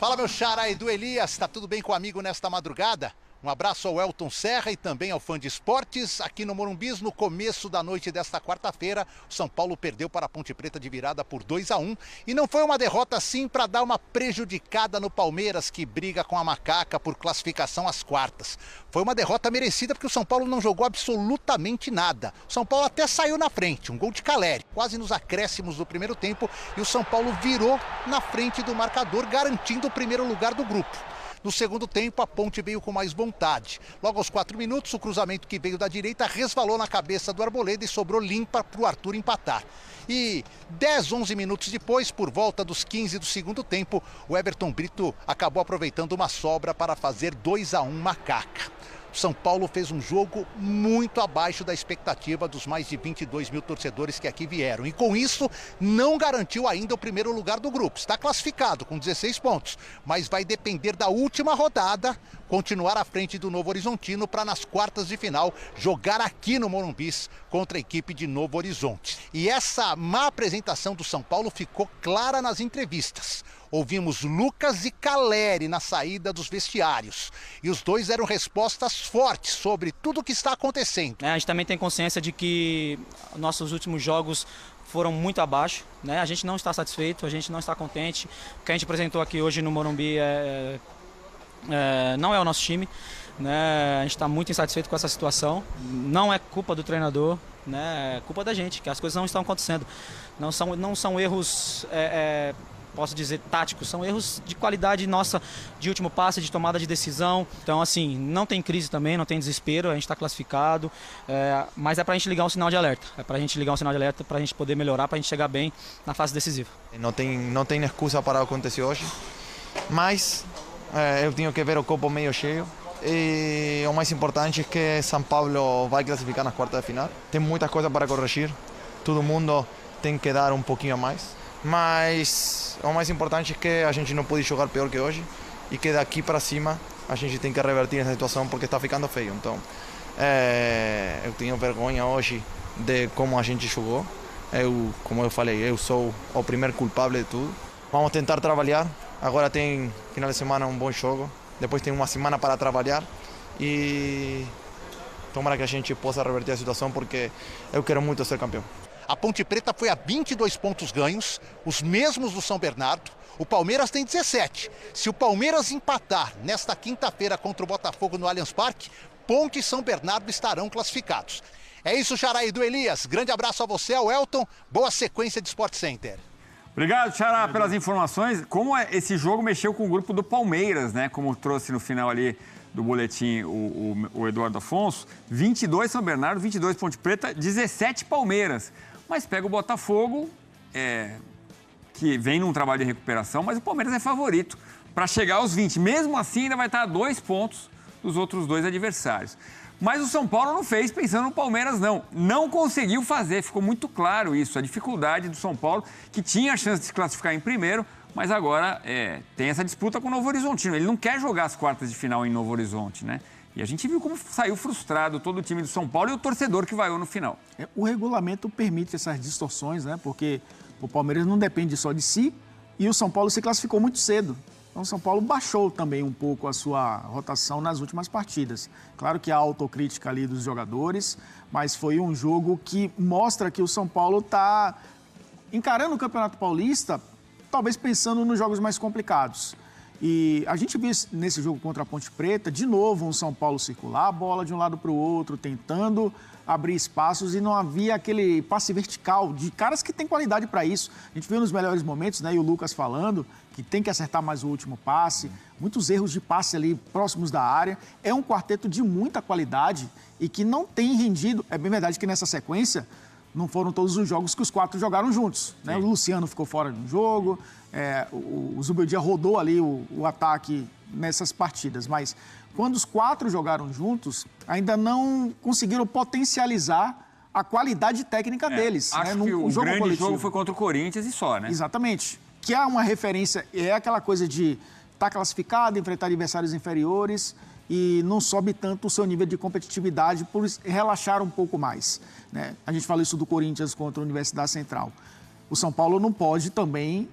Fala, meu xará Edu Elias, tá tudo bem com o amigo nesta madrugada? Um abraço ao Elton Serra e também ao Fã de Esportes. Aqui no Morumbi, no começo da noite desta quarta-feira, o São Paulo perdeu para a Ponte Preta de virada por 2-1. E não foi uma derrota assim para dar uma prejudicada no Palmeiras, que briga com a Macaca por classificação às quartas. Foi uma derrota merecida porque o São Paulo não jogou absolutamente nada. O São Paulo até saiu na frente, um gol de Caleri, quase nos acréscimos do primeiro tempo. E o São Paulo virou na frente do marcador, garantindo o primeiro lugar do grupo. No segundo tempo, a Ponte veio com mais vontade. Logo aos 4 minutos, o cruzamento que veio da direita resvalou na cabeça do Arboleda e sobrou limpa para o Arthur empatar. E 10, 11 minutos depois, por volta dos 15 do segundo tempo, o Everton Brito acabou aproveitando uma sobra para fazer 2-1 Macaca. O São Paulo fez um jogo muito abaixo da expectativa dos mais de 22 mil torcedores que aqui vieram. E com isso, não garantiu ainda o primeiro lugar do grupo. Está classificado com 16 pontos, mas vai depender da última rodada continuar à frente do Novo Horizontino para nas quartas de final jogar aqui no Morumbi contra a equipe de Novo Horizonte. E essa má apresentação do São Paulo ficou clara nas entrevistas. Ouvimos Lucas e Caleri na saída dos vestiários. E os dois deram respostas fortes sobre tudo o que está acontecendo. A gente também tem consciência de que nossos últimos jogos foram muito abaixo, né? A gente não está satisfeito, a gente não está contente. O que a gente apresentou aqui hoje no Morumbi não é o nosso time, né? A gente está muito insatisfeito com essa situação. Não é culpa do treinador, né? É culpa da gente, que as coisas não estão acontecendo. Não são erros... posso dizer, táticos, são erros de qualidade nossa, de último passe, de tomada de decisão. Então, assim, não tem crise também, não tem desespero, a gente está classificado, mas é para a gente ligar um sinal de alerta. É para a gente ligar um sinal de alerta para a gente poder melhorar, para a gente chegar bem na fase decisiva. Não tem excusa para o que aconteceu hoje, mas eu tenho que ver o copo meio cheio. E o mais importante é que São Paulo vai classificar nas quartas de final. Tem muitas coisas para corrigir, todo mundo tem que dar um pouquinho a mais. Mas o mais importante é que a gente não pode jogar pior que hoje e que daqui para cima a gente tem que revertir essa situação porque está ficando feio. Então, eu tenho vergonha hoje de como a gente jogou. Como eu falei, eu sou o primeiro culpável de tudo. Vamos tentar trabalhar. Agora tem final de semana um bom jogo. Depois tem uma semana para trabalhar e tomara que a gente possa reverter a situação porque eu quero muito ser campeão. A Ponte Preta foi a 22 pontos ganhos, os mesmos do São Bernardo. O Palmeiras tem 17. Se o Palmeiras empatar nesta quinta-feira contra o Botafogo no Allianz Parque, Ponte e São Bernardo estarão classificados. É isso, xará Edu Elias. Grande abraço a você, ao Elton. Boa sequência de Sport Center. Obrigado, xará, pelas informações. Como esse jogo mexeu com o grupo do Palmeiras, né? Como trouxe no final ali do boletim o Eduardo Afonso. 22 São Bernardo, 22 Ponte Preta, 17 Palmeiras. Mas pega o Botafogo, que vem num trabalho de recuperação, mas o Palmeiras é favorito para chegar aos 20. Mesmo assim, ainda vai estar a 2 pontos dos outros 2 adversários. Mas o São Paulo não fez pensando no Palmeiras, não. Não conseguiu fazer, ficou muito claro isso. A dificuldade do São Paulo, que tinha a chance de se classificar em primeiro, mas agora tem essa disputa com o Novo Horizontino. Ele não quer jogar as quartas de final em Novo Horizonte, né? E a gente viu como saiu frustrado todo o time do São Paulo e o torcedor que vaiou no final. O regulamento permite essas distorções, né? Porque o Palmeiras não depende só de si e o São Paulo se classificou muito cedo. Então o São Paulo baixou também um pouco a sua rotação nas últimas partidas. Claro que há autocrítica ali dos jogadores, mas foi um jogo que mostra que o São Paulo está encarando o Campeonato Paulista, talvez pensando nos jogos mais complicados. E a gente viu nesse jogo contra a Ponte Preta, de novo, um São Paulo circular a bola de um lado para o outro, tentando abrir espaços e não havia aquele passe vertical de caras que têm qualidade para isso. A gente viu nos melhores momentos, né, e o Lucas falando que tem que acertar mais o último passe, muitos erros de passe ali próximos da área. É um quarteto de muita qualidade e que não tem rendido. É bem verdade que nessa sequência não foram todos os jogos que os 4 jogaram juntos, né? O Luciano ficou fora de um jogo, o Zubeldia rodou ali o ataque nessas partidas, mas quando os 4 jogaram juntos, ainda não conseguiram potencializar a qualidade técnica deles. Acho que o grande jogo foi contra o Corinthians e só, né? Exatamente. Que é uma referência, é aquela coisa de estar classificado, enfrentar adversários inferiores e não sobe tanto o seu nível de competitividade por relaxar um pouco mais, né? A gente fala isso do Corinthians contra a Universidade Central. O São Paulo não pode também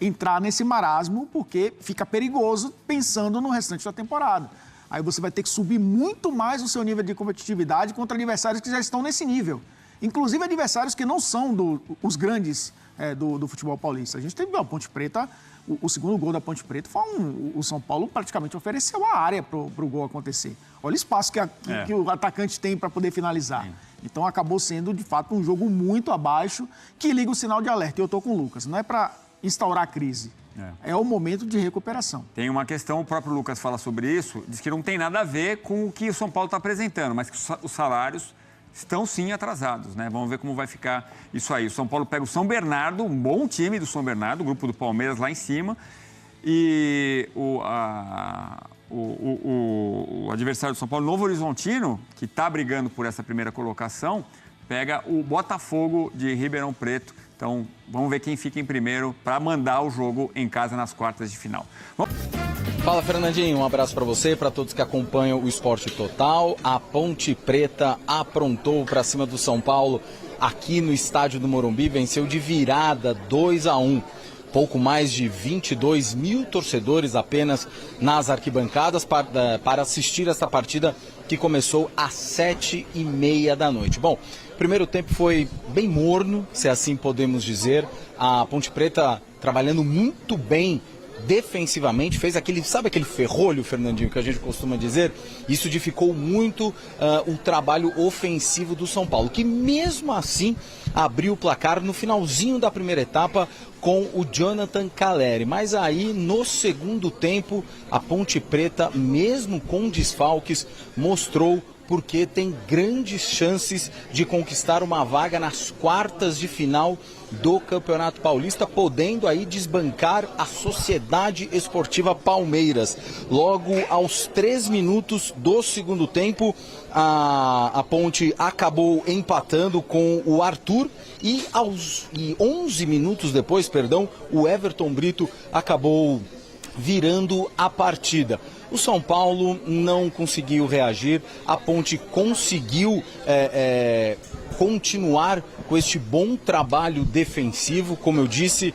entrar nesse marasmo, porque fica perigoso pensando no restante da temporada. Aí você vai ter que subir muito mais o seu nível de competitividade contra adversários que já estão nesse nível. Inclusive adversários que não são os grandes do futebol paulista. A gente teve a Ponte Preta, o segundo gol da Ponte Preta foi o São Paulo praticamente ofereceu a área para o gol acontecer. Olha o espaço que o atacante tem para poder finalizar. Então acabou sendo, de fato, um jogo muito abaixo, que liga o sinal de alerta. E eu estou com o Lucas. Não é para instaurar a crise. É o momento de recuperação. Tem uma questão, o próprio Lucas fala sobre isso, diz que não tem nada a ver com o que o São Paulo está apresentando, mas que os salários estão sim atrasados, né? Vamos ver como vai ficar isso aí. O São Paulo pega o São Bernardo, um bom time do São Bernardo, o grupo do Palmeiras lá em cima, e o adversário do São Paulo, Novo Horizontino, que está brigando por essa primeira colocação, pega o Botafogo de Ribeirão Preto. Então, vamos ver quem fica em primeiro para mandar o jogo em casa nas quartas de final. Fala, Fernandinho. Um abraço para você, para todos que acompanham o Esporte Total. A Ponte Preta aprontou para cima do São Paulo aqui no estádio do Morumbi, venceu de virada 2-1. Pouco mais de 22 mil torcedores apenas nas arquibancadas para assistir essa partida que começou às 7h30 da noite. Bom, o primeiro tempo foi bem morno, se assim podemos dizer. A Ponte Preta trabalhando muito bem defensivamente, fez aquele ferrolho, Fernandinho, que a gente costuma dizer. Isso dificultou muito o trabalho ofensivo do São Paulo, que mesmo assim abriu o placar no finalzinho da primeira etapa com o Jonathan Calleri. Mas aí, no segundo tempo, a Ponte Preta, mesmo com desfalques, mostrou porque tem grandes chances de conquistar uma vaga nas quartas de final do Campeonato Paulista, podendo aí desbancar a Sociedade Esportiva Palmeiras. Logo aos 3 minutos do segundo tempo, a Ponte acabou empatando com o Arthur e 11 minutos depois, o Everton Brito acabou virando a partida. O São Paulo não conseguiu reagir, a Ponte conseguiu continuar com este bom trabalho defensivo, como eu disse,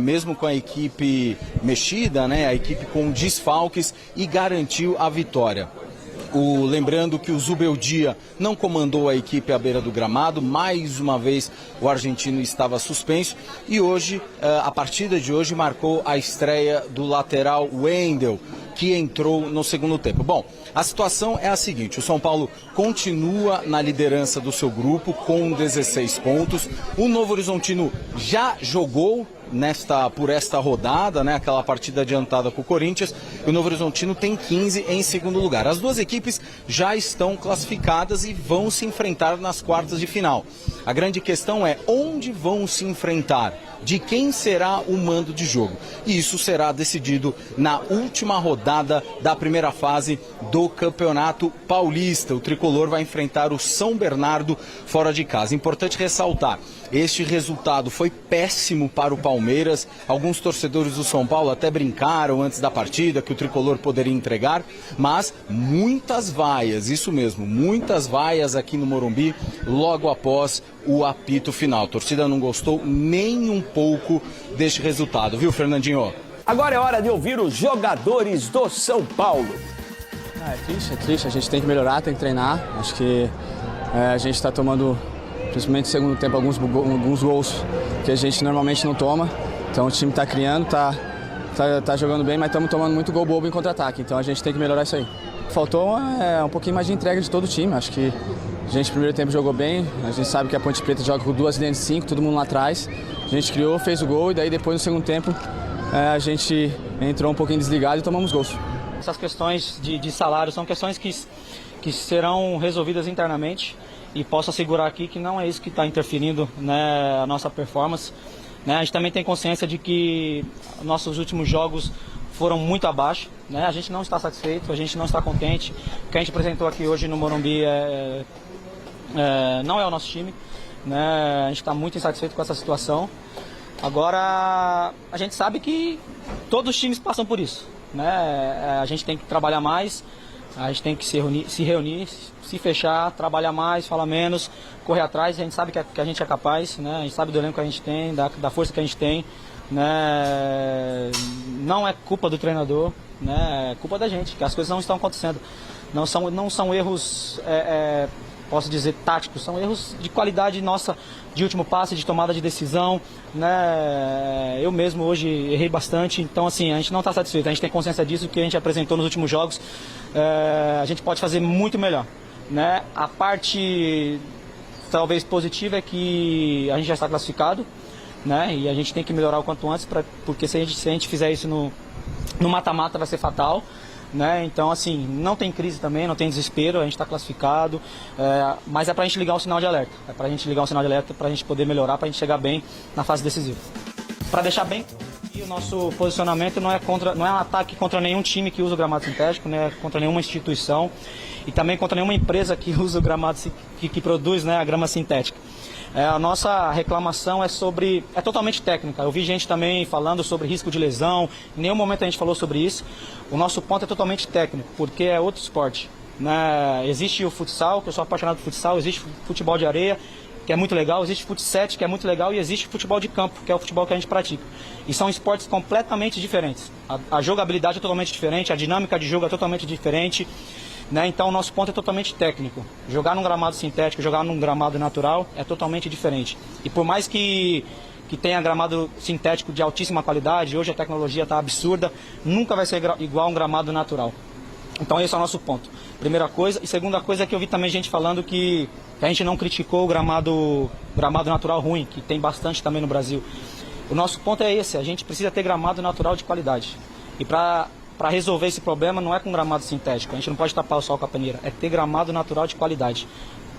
mesmo com a equipe mexida, né, a equipe com desfalques, e garantiu a vitória. Lembrando que o Zubeldia não comandou a equipe à beira do gramado, mais uma vez o argentino estava suspenso, e hoje, a partida de hoje marcou a estreia do lateral Wendel, que entrou no segundo tempo. Bom, a situação é a seguinte: o São Paulo continua na liderança do seu grupo com 16 pontos, o Novo Horizontino já jogou por esta rodada, né, aquela partida adiantada com o Corinthians, e o Novo Horizontino tem 15 em segundo lugar. As duas equipes já estão classificadas e vão se enfrentar nas quartas de final. A grande questão é onde vão se enfrentar, de quem será o mando de jogo. E isso será decidido na última rodada da primeira fase do Campeonato Paulista. O tricolor vai enfrentar o São Bernardo fora de casa. Importante ressaltar, este resultado foi péssimo para o Palmeiras. Alguns torcedores do São Paulo até brincaram antes da partida que o tricolor poderia entregar, mas muitas vaias, isso mesmo, muitas vaias aqui no Morumbi logo após o apito final. A torcida não gostou nem um pouco deste resultado, viu, Fernandinho? Agora é hora de ouvir os jogadores do São Paulo. É triste, a gente tem que melhorar, tem que treinar. Acho que a gente está tomando, principalmente no segundo tempo, alguns gols que a gente normalmente não toma. Então o time está criando, tá jogando bem, mas estamos tomando muito gol bobo em contra-ataque. Então a gente tem que melhorar isso aí. Faltou um pouquinho mais de entrega de todo o time. Acho que a gente no primeiro tempo jogou bem. A gente sabe que a Ponte Preta joga com 2 linhas de 5, todo mundo lá atrás. A gente criou, fez o gol, e daí depois no segundo tempo a gente entrou um pouquinho desligado e tomamos gols. Essas questões de salário são questões que serão resolvidas internamente, e posso assegurar aqui que não é isso que está interferindo, né, a nossa performance. Né? A gente também tem consciência de que nossos últimos jogos foram muito abaixo, né? A gente não está satisfeito, a gente não está contente. O que a gente apresentou aqui hoje no Morumbi não é o nosso time, né? A gente está muito insatisfeito com essa situação. Agora, a gente sabe que todos os times passam por isso, né? A gente tem que trabalhar mais, a gente tem que se reunir, se fechar, trabalhar mais, falar menos, correr atrás. A gente sabe que a gente é capaz, né? A gente sabe do elenco que a gente tem, da força que a gente tem. né? Não é culpa do treinador, né? É culpa da gente, que as coisas não estão acontecendo. Não são erros, posso dizer, táticos, são erros de qualidade nossa, de último passe, de tomada de decisão, né? Eu mesmo hoje errei bastante, então assim, a gente não está satisfeito, a gente tem consciência disso, que a gente apresentou nos últimos jogos, a gente pode fazer muito melhor, né? A parte talvez positiva é que a gente já está classificado, né? E a gente tem que melhorar o quanto antes, porque se a gente fizer isso no mata-mata vai ser fatal. Né? Então, assim, não tem crise também, não tem desespero, a gente está classificado, mas é para a gente ligar o sinal de alerta. É para a gente ligar o sinal de alerta para a gente poder melhorar, para a gente chegar bem na fase decisiva. Para deixar bem, e o nosso posicionamento não é um ataque contra nenhum time que usa o gramado sintético, né? Contra nenhuma instituição e também contra nenhuma empresa que usa o gramado que produz, né, a grama sintética. A nossa reclamação é totalmente técnica. Eu vi gente também falando sobre risco de lesão, em nenhum momento a gente falou sobre isso. O nosso ponto é totalmente técnico, porque é outro esporte, né? Existe o futsal, que eu sou apaixonado por futsal, existe futebol de areia, que é muito legal, existe futsal, que é muito legal, e existe futebol de campo, que é o futebol que a gente pratica. E são esportes completamente diferentes. A jogabilidade é totalmente diferente, a dinâmica de jogo é totalmente diferente. Né? Então o nosso ponto é totalmente técnico. Jogar num gramado sintético, jogar num gramado natural é totalmente diferente. E por mais que tenha gramado sintético de altíssima qualidade, hoje a tecnologia está absurda, nunca vai ser igual a um gramado natural. Então esse é o nosso ponto. Primeira coisa. E segunda coisa é que eu vi também gente falando que a gente não criticou o gramado natural ruim, que tem bastante também no Brasil. O nosso ponto é esse, a gente precisa ter gramado natural de qualidade. E para resolver esse problema não é com gramado sintético, a gente não pode tapar o sol com a peneira, é ter gramado natural de qualidade.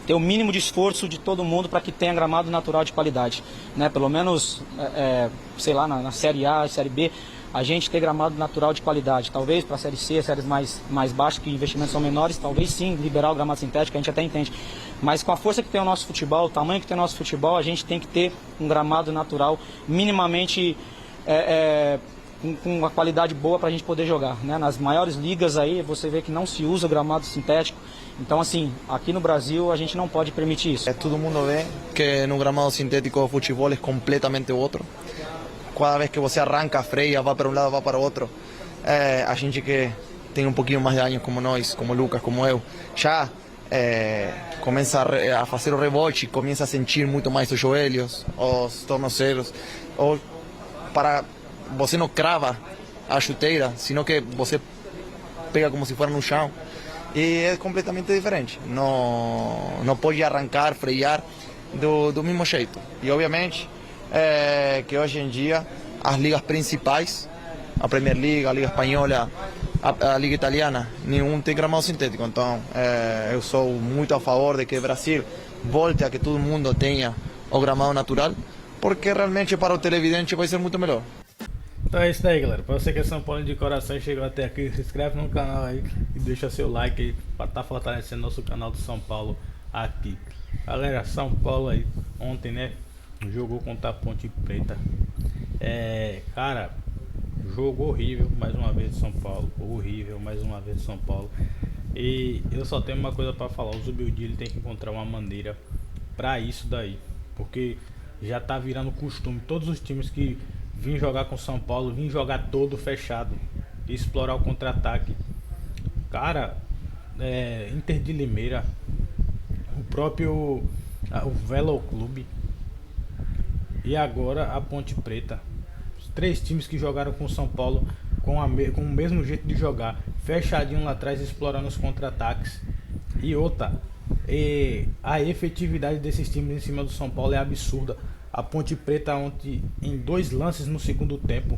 Ter o mínimo de esforço de todo mundo para que tenha gramado natural de qualidade. Né? Pelo menos, sei lá, na Série A, Série B, a gente ter gramado natural de qualidade. Talvez para a Série C, séries mais baixas, que investimentos são menores, talvez sim, liberar o gramado sintético, a gente até entende. Mas com a força que tem o nosso futebol, o tamanho que tem o nosso futebol, a gente tem que ter um gramado natural minimamente com uma qualidade boa para a gente poder jogar. Né? Nas maiores ligas aí, você vê que não se usa gramado sintético. Então, assim, aqui no Brasil a gente não pode permitir isso. Todo mundo vê que no gramado sintético o futebol é completamente outro. Cada vez que você arranca, freia, vai para um lado, vai para o outro. A gente que tem um pouquinho mais de anos como nós, como Lucas, como eu, já começa a fazer o rebote, começa a sentir muito mais os joelhos, os tornozelos. Você não crava a chuteira, senão que você pega como se fosse no chão. E é completamente diferente. Não pode arrancar, frear do mesmo jeito. E obviamente que hoje em dia as ligas principais, a Premier League, a Liga Espanhola, a Liga Italiana, nenhum tem gramado sintético. Então eu sou muito a favor de que o Brasil volte a que todo mundo tenha o gramado natural, porque realmente para o televidente vai ser muito melhor. Então é isso aí, galera. Pra você que é São Paulo de coração e chegou até aqui, se inscreve no canal aí e deixa seu like aí pra estar fortalecendo nosso canal do São Paulo aqui. Galera, São Paulo aí, ontem, né, jogou contra a Ponte Preta. Cara, jogo horrível mais uma vez de São Paulo. Horrível mais uma vez de São Paulo. E eu só tenho uma coisa pra falar: o Zubildi ele tem que encontrar uma maneira pra isso daí. Porque já tá virando costume, todos os times que vim jogar com São Paulo, vim jogar todo fechado, explorar o contra-ataque. Cara, Inter de Limeira, o próprio o Velo Clube e agora a Ponte Preta. Os três times que jogaram com São Paulo com o mesmo jeito de jogar, fechadinho lá atrás, explorando os contra-ataques. E outra, a efetividade desses times em cima do São Paulo é absurda. A Ponte Preta ontem, em 2 lances no segundo tempo,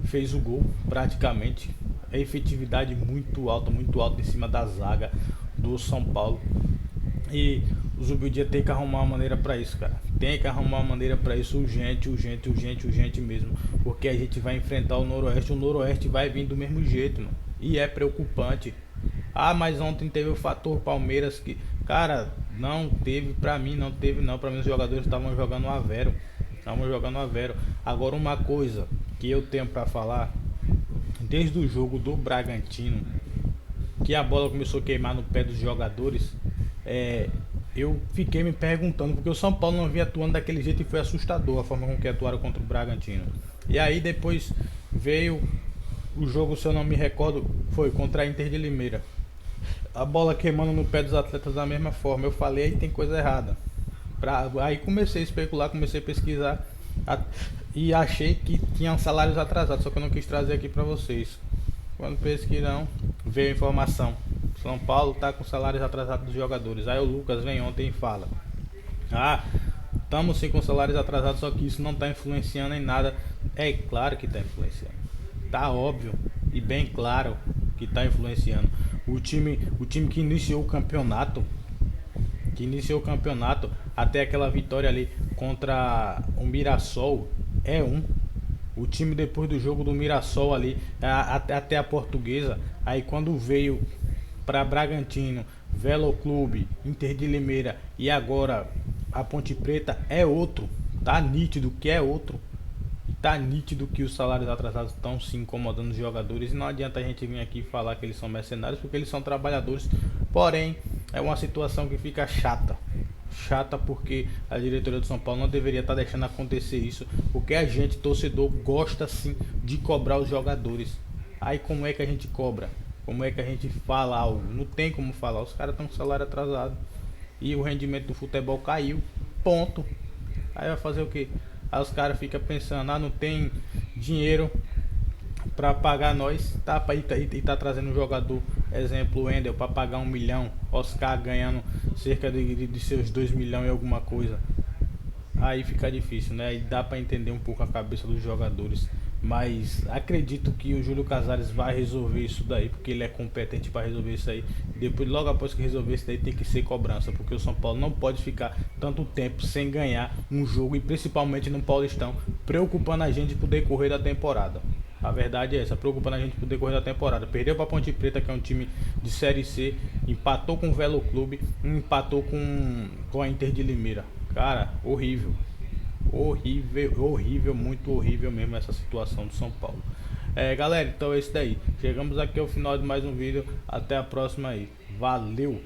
fez o gol praticamente. A efetividade muito alta em cima da zaga do São Paulo. E o Zubildia tem que arrumar uma maneira para isso, cara. Tem que arrumar uma maneira para isso urgente mesmo. Porque a gente vai enfrentar o Noroeste vai vir do mesmo jeito, mano. E é preocupante. Mas ontem teve o fator Palmeiras que, cara, não teve, pra mim não teve não. Pra mim os jogadores estavam jogando a vero. Agora uma coisa que eu tenho pra falar, desde o jogo do Bragantino, que a bola começou a queimar no pé dos jogadores, eu fiquei me perguntando, porque o São Paulo não vinha atuando daquele jeito e foi assustador a forma com que atuaram contra o Bragantino. E aí depois veio o jogo, se eu não me recordo, foi contra a Inter de Limeira. A bola queimando no pé dos atletas da mesma forma. Eu falei, aí tem coisa errada. Aí comecei a especular, comecei a pesquisar e achei que tinham salários atrasados, só que eu não quis trazer aqui para vocês. Quando pesquisam, veio a informação: São Paulo está com salários atrasados dos jogadores. Aí o Lucas vem ontem e fala: estamos sim com salários atrasados, só que isso não está influenciando em nada. É claro que está influenciando. Tá óbvio e bem claro que está influenciando. O time que iniciou o campeonato, até aquela vitória ali contra o Mirassol, o time depois do jogo do Mirassol ali, até a Portuguesa, aí quando veio para Bragantino, Velo Clube, Inter de Limeira e agora a Ponte Preta, é outro. Tá nítido que é outro. Tá nítido que os salários atrasados estão se incomodando os jogadores, e não adianta a gente vir aqui falar que eles são mercenários, porque eles são trabalhadores. Porém, é uma situação que fica chata porque a diretoria do São Paulo não deveria estar deixando acontecer isso, porque a gente, torcedor, gosta sim de cobrar os jogadores. Aí como é que a gente cobra? Como é que a gente fala algo? Não tem como falar, os caras estão com salário atrasado e o rendimento do futebol caiu, ponto. Aí vai fazer o quê? Aí os caras ficam pensando, não tem dinheiro para pagar nós, e tá trazendo um jogador, exemplo, o Wendel, para pagar 1 milhão, Oscar ganhando cerca de seus 2 milhões e alguma coisa. Aí fica difícil, né? E dá para entender um pouco a cabeça dos jogadores, mas acredito que o Júlio Casares vai resolver isso daí, porque ele é competente para resolver isso aí. Depois, logo após que resolver isso daí, tem que ser cobrança, porque o São Paulo não pode ficar tanto tempo sem ganhar um jogo, e principalmente no Paulistão, preocupando a gente pro decorrer da temporada. A verdade é essa, preocupando a gente pro decorrer da temporada. Perdeu pra Ponte Preta, que é um time de Série C, empatou com o Velo Clube, empatou com a Inter de Limeira. Cara, horrível, muito horrível mesmo essa situação do São Paulo. Galera, então é isso daí. Chegamos aqui ao final de mais um vídeo. Até a próxima aí. Valeu!